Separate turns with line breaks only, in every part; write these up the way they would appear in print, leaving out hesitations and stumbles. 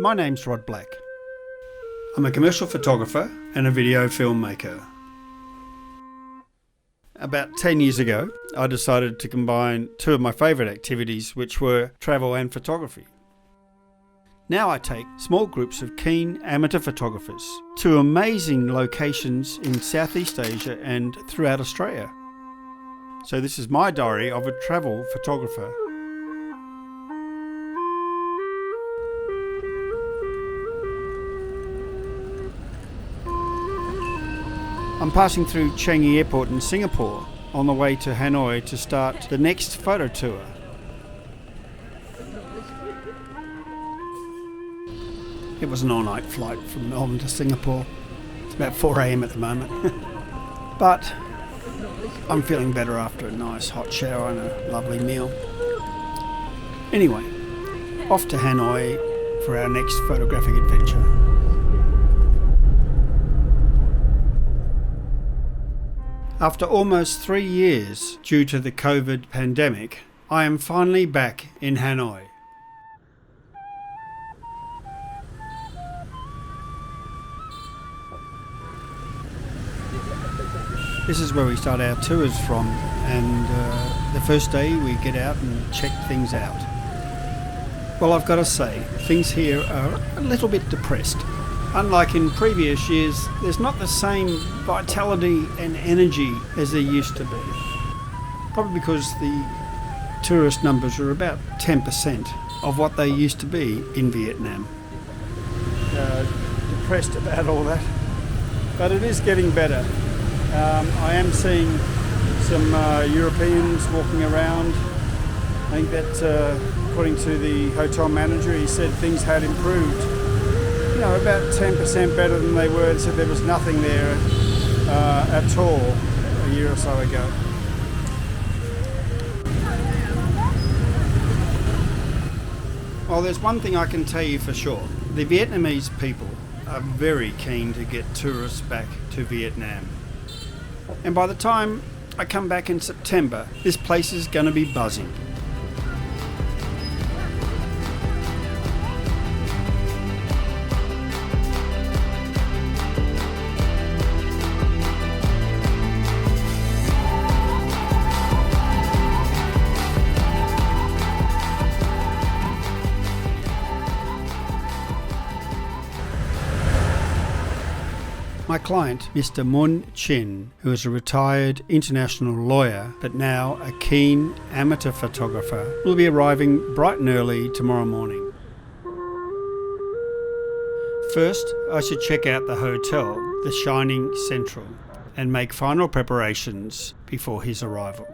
My name's Rod Black. I'm a commercial photographer and a video filmmaker. About 10 years ago, I decided to combine two of my favourite activities, which were travel and photography. Now I take small groups of keen amateur photographers to amazing locations in Southeast Asia and throughout Australia. So this is my diary of a travel photographer. I'm passing through Changi Airport in Singapore on the way to Hanoi to start the next photo tour. It was an all-night flight from Melbourne to Singapore. It's about 4 a.m. at the moment. But I'm feeling better after a nice hot shower and a lovely meal. Anyway, off to Hanoi for our next photographic adventure. After almost 3 years due to the COVID pandemic, I am finally back in Hanoi. This is where we start our tours from, and the first day we get out and check things out. Well, I've got to say, things here are a little bit depressed. Unlike in previous years, there's not the same vitality and energy as there used to be. Probably because the tourist numbers are about 10% of what they used to be in Vietnam. Depressed about all that, but it is getting better. I am seeing some Europeans walking around. I think that according to the hotel manager, he said things had improved. About 10% better than they were, and said there was nothing there at all a year or so ago. Well, there's one thing I can tell you for sure. The Vietnamese people are very keen to get tourists back to Vietnam. And by the time I come back in September, this place is going to be buzzing. My client, Mr. Mun Chin, who is a retired international lawyer but now a keen amateur photographer, will be arriving bright and early tomorrow morning. First, I should check out the hotel, the Shining Central, and make final preparations before his arrival.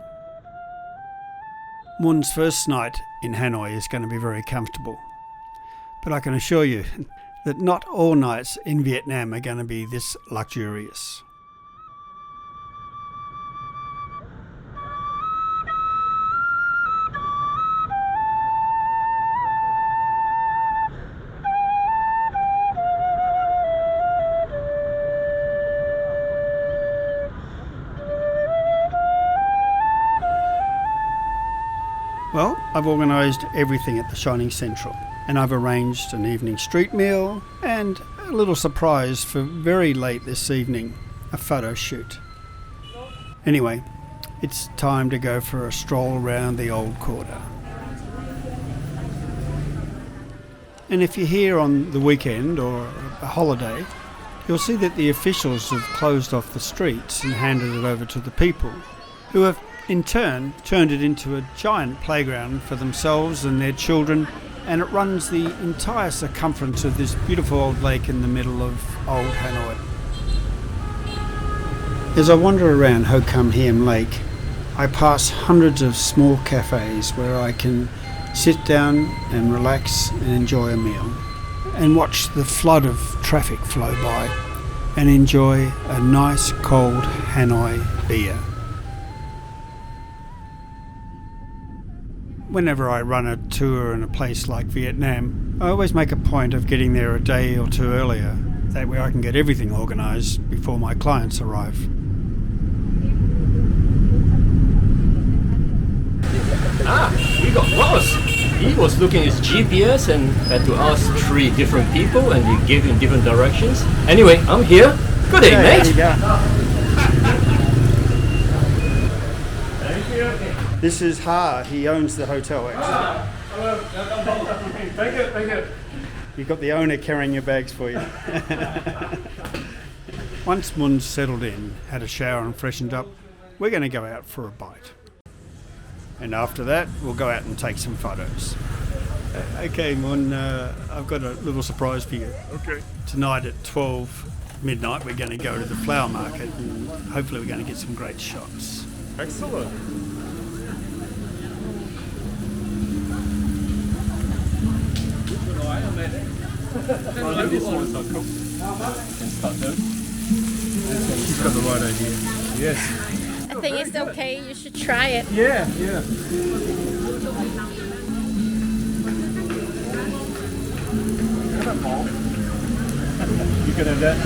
Mun's first night in Hanoi is going to be very comfortable, but I can assure you that not all nights in Vietnam are going to be this luxurious. Well, I've organised everything at the Shining Central, and I've arranged an evening street meal and a little surprise for very late this evening, a photo shoot. Anyway, it's time to go for a stroll around the old quarter. And if you're here on the weekend or a holiday, you'll see that the officials have closed off the streets and handed it over to the people, who have in turn turned it into a giant playground for themselves and their children, and it runs the entire circumference of this beautiful old lake in the middle of old Hanoi. As I wander around Ho Kam Hiem Lake, I pass hundreds of small cafes where I can sit down and relax and enjoy a meal, and watch the flood of traffic flow by, and enjoy a nice cold Hanoi beer. Whenever I run a tour in a place like Vietnam, I always make a point of getting there a day or two earlier. That way I can get everything organised before my clients arrive.
Ah, we got Ross! he was looking at his GPS and had to ask 3 different people, and he gave him different directions. Anyway, I'm here. Good day, mate.
There you go. This is Ha. He owns the hotel, actually.
Hello. Thank you. Thank you.
You've got the owner carrying your bags for you. Once Mun's settled in, had a shower and freshened up, we're going to go out for a bite. And after that, we'll go out and take some photos. Okay, Mun, I've got a little surprise for you.
Okay.
Tonight at 12 midnight, we're going to go to the flower market and hopefully we're going to get some great shots.
Excellent.
This one's so cool. Can start there.
She's got the right idea. Yes.
I think it's okay. You should try it.
Yeah. You can have that.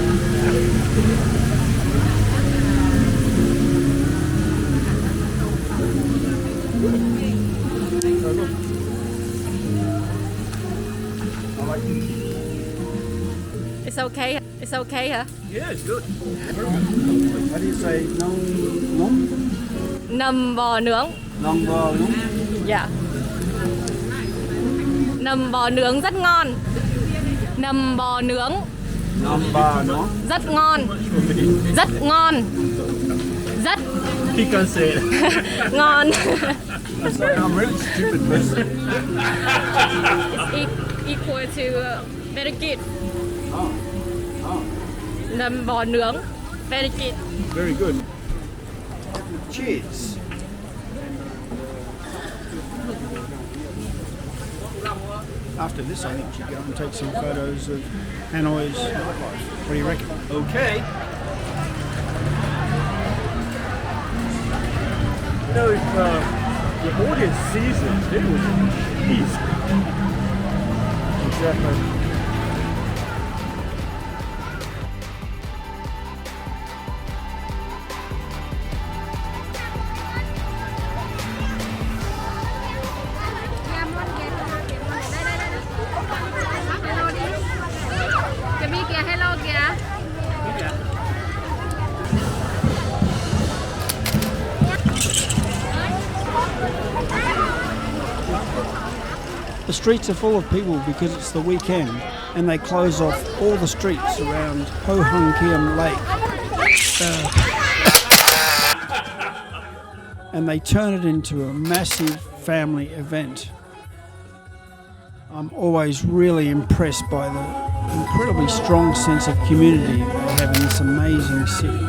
It's okay. It's okay, huh?
Yeah, it's good.
How do you say nong?
Nầm bò nướng.
Nong bò nong?
Dạ. Nầm bò nướng rất ngon. Nầm bò nướng
Nong bò nong?
rất ngon. Rất ngon. Rất
He can say it.
ngon.
I'm really stupid person.
Equal to very good. Nầm bò nướng very good.
Very good. Cheers. After this, I think we should go and take some photos of Hanoi's nightlife. What do you reckon?
Okay.
You know, if the audience sees it, they will peace. Exactly.
The streets are full of people because it's the weekend and they close off all the streets around Ho Hung Kiem Lake. And they turn it into a massive family event. I'm always really impressed by the incredibly strong sense of community they have in this amazing city.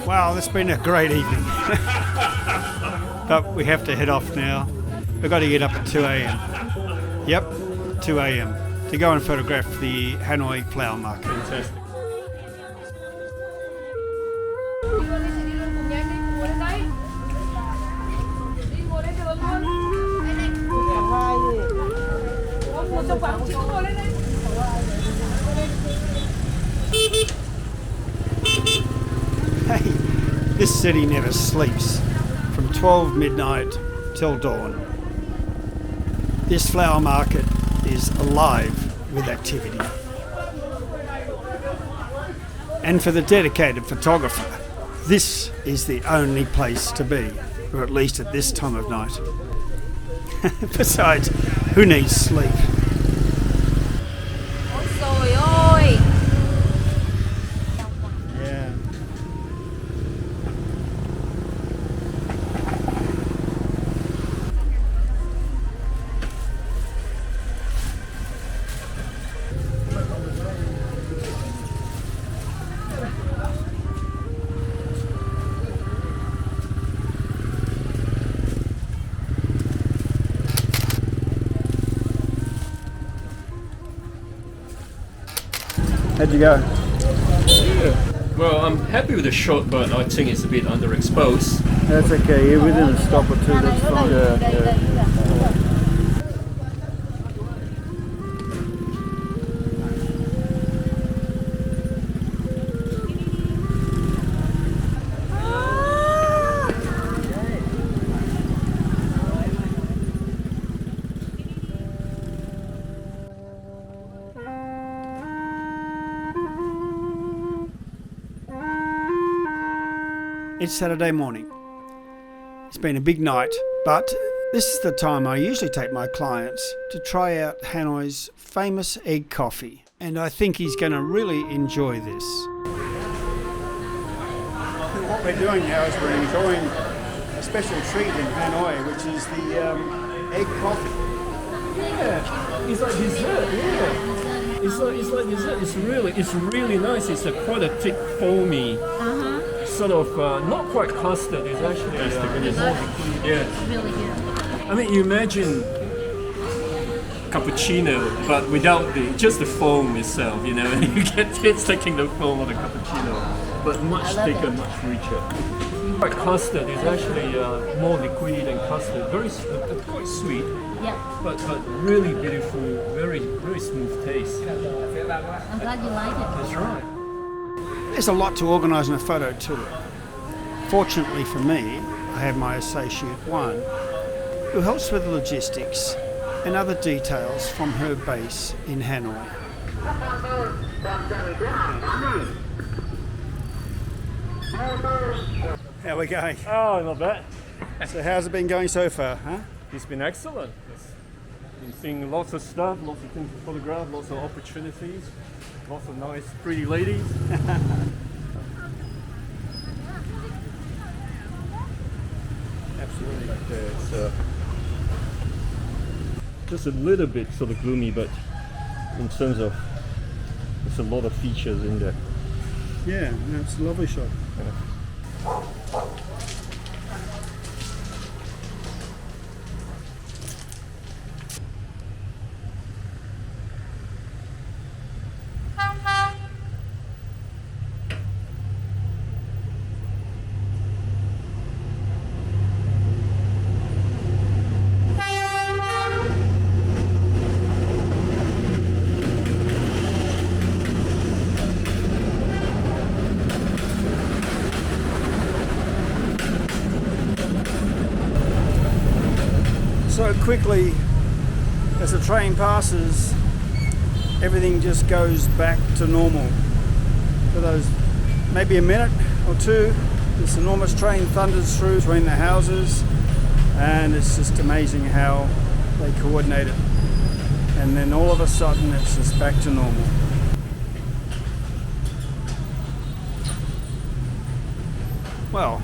Wow, it's been a great evening. But we have to head off now. We've got to get up at 2 a.m. Yep, 2 a.m. to go and photograph the Hanoi flower market.
Fantastic.
Hey, this city never sleeps from 12 midnight till dawn. This flower market is alive with activity. And for the dedicated photographer, this is the only place to be, or at least at this time of night. Besides, who needs sleep?
Trời ơi.
Yeah. How'd you go?
Yeah.
Well, I'm happy with the shot, but I think it's a bit underexposed.
That's okay. You're within a stop or two. That's fine.
It's Saturday morning. It's been a big night, but this is the time I usually take my clients to try out Hanoi's famous egg coffee, and I think he's going to really enjoy this. What we're doing now is we're enjoying a special treat in Hanoi, which is the egg coffee.
Yeah, it's like dessert. Yeah, it's like dessert. It's really nice. It's quite a thick, foamy. Sort of not quite custard. It's actually really good. I mean, you imagine cappuccino, but without just the foam itself, you know, and you get kids taking the foam of the cappuccino, but much thicker, much richer. Quite custard is actually more liquid than custard. Very quite sweet.
Yeah.
But really beautiful, very smooth taste.
I'm glad you like it.
That's right.
There's a lot to organise in a photo tour. Fortunately for me, I have my associate Juan, who helps with the logistics and other details from her base in Hanoi. How are we going?
Oh, not bad.
So how's it been going so far, huh?
It's been excellent. Been seeing lots of stuff, lots of things to photograph, lots of opportunities, lots of nice, pretty ladies.
Absolutely.
It's just a little bit sort of gloomy, but in terms of there's a lot of features in there.
Yeah, no, it's a lovely shot. So quickly, as the train passes, everything just goes back to normal. For those maybe a minute or two, this enormous train thunders through between the houses, and it's just amazing how they coordinate it. And then all of a sudden, it's just back to normal. Well,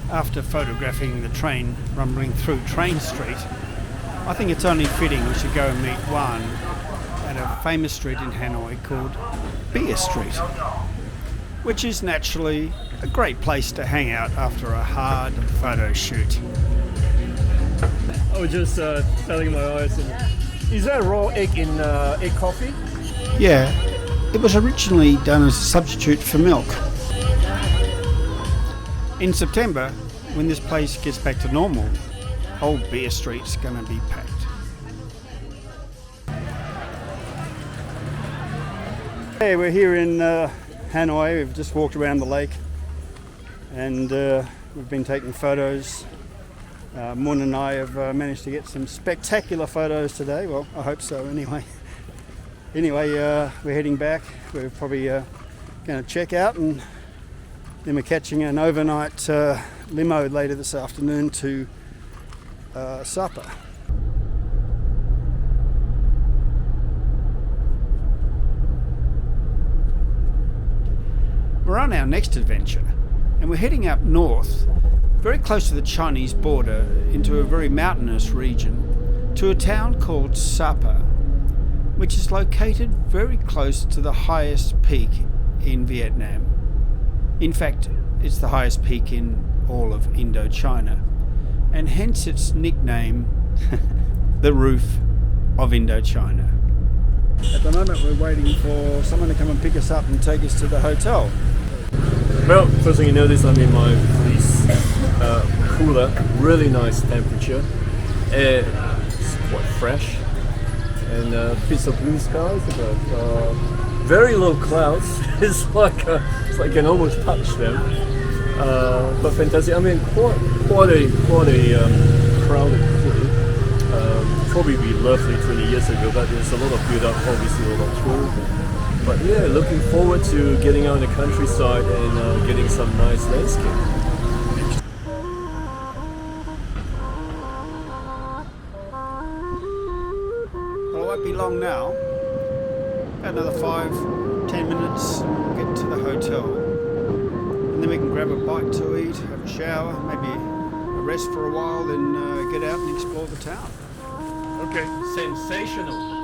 after photographing the train rumbling through Train Street, I think it's only fitting we should go and meet Juan at a famous street in Hanoi called Beer Street, which is naturally a great place to hang out after a hard photo shoot.
I was just telling my eyes, is that raw egg in egg coffee?
Yeah, it was originally done as a substitute for milk. In September, when this place gets back to normal, old Beer Street's going to be packed. Hey, we're here in Hanoi. We've just walked around the lake and we've been taking photos. Mun and I have managed to get some spectacular photos today. Well, I hope so anyway. Anyway, we're heading back. We're probably going to check out, and then we're catching an overnight limo later this afternoon to Sapa. We're on our next adventure, and we're heading up north, very close to the Chinese border, into a very mountainous region, to a town called Sapa, which is located very close to the highest peak in Vietnam. In fact, it's the highest peak in all of Indo China, and hence its nickname, the Roof of Indo China. At the moment we're waiting for someone to come and pick us up and take us to the hotel.
Well, first thing you notice, I'm in my fleece cooler. Really nice temperature. Air is quite fresh, and bits of blue skies. About very low clouds. It's like you can almost touch them. But fantastic. I mean, quite a crowded city. Probably be lovely 20 years ago, but there's a lot of build up, obviously a lot of tourism. But yeah, looking forward to getting out in the countryside and getting some nice landscape.
Well, it won't be long now. About another 5-10 minutes, we'll get to the hotel. And then we can grab a bite to eat, have a shower, maybe a rest for a while, then get out and explore the town.
Okay, sensational.